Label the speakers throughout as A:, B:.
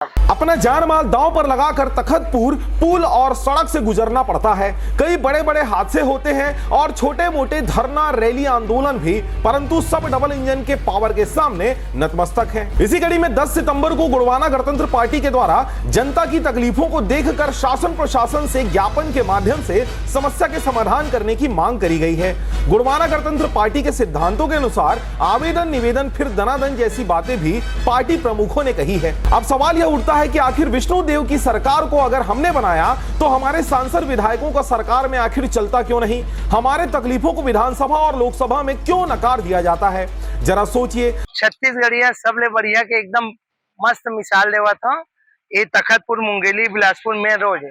A: अपना जान माल दांव पर लगाकर तखतपुर पुल और सड़क से गुजरना पड़ता है। कई बड़े बड़े हादसे होते हैं और छोटे मोटे धरना रैली आंदोलन भी, परंतु सब डबल इंजन के पावर के सामने नतमस्तक हैं। इसी कड़ी में 10 सितंबर को गुड़वाना गणतंत्र पार्टी के द्वारा जनता की तकलीफों को देखकर शासन प्रशासन से ज्ञापन के माध्यम से समस्या के समाधान करने की मांग करी गई है। गुड़वाना गणतंत्र पार्टी के सिद्धांतों के अनुसार आवेदन निवेदन फिर दनादन जैसी बातें भी पार्टी प्रमुखों ने कही है। अब सवाल यह उठता है कि आखिर विष्णु देव की सरकार को अगर हमने बनाया तो हमारे सांसद विधायकों का सरकार में आखिर चलता क्यों नहीं? हमारे तकलीफों को विधानसभा और लोकसभा में क्यों नकार दिया जाता है? जरा सोचिए।
B: छत्तीसगढ़िया सबले बढ़िया के एकदम मस्त मिसाल देवा था। ये तखतपुर मुंगेली बिलासपुर में रोज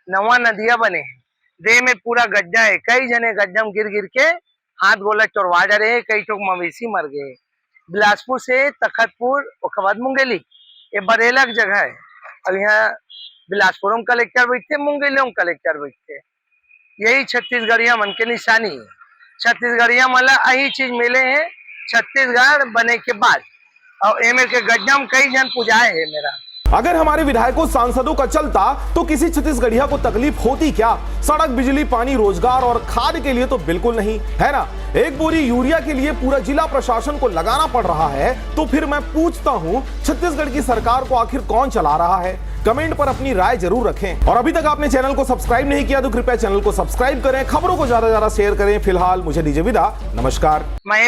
B: नवा नदिया बने हैं। देह में पूरा गड्ढा है। कई जने गड्ढा में गिर गिर के हाथ गोला चोरवा जा रहे हैं। कई ठोक मवेशी मर गए। बिलासपुर से तखतपुर उसके बाद मुंगेली, ये बरेलक जगह है। और यहाँ बिलासपुर में कलेक्टर बैठते, मुंगेली में कलेक्टर बैठते। यही छत्तीसगढ़िया मन के निशानी है। छत्तीसगढ़िया मला यही चीज मिले हैं छत्तीसगढ़ बने के बाद। और एम के गड्ढा में कई जन पुजाए है मेरा।
A: अगर हमारे विधायकों सांसदों का चलता तो किसी छत्तीसगढ़िया को तकलीफ होती क्या? सड़क, बिजली, पानी, रोजगार और खाद के लिए तो बिल्कुल नहीं, है ना? एक बोरी यूरिया के लिए पूरा जिला प्रशासन को लगाना पड़ रहा है। तो फिर मैं पूछता हूं, छत्तीसगढ़ की सरकार को आखिर कौन चला रहा है? कमेंट पर अपनी राय जरूर रखें। और अभी तक आपने चैनल को सब्सक्राइब नहीं किया तो कृपया चैनल को सब्सक्राइब करें। खबरों को ज्यादा से ज्यादा शेयर करें। फिलहाल मुझे दीजिए विदा, नमस्कार।
B: मैं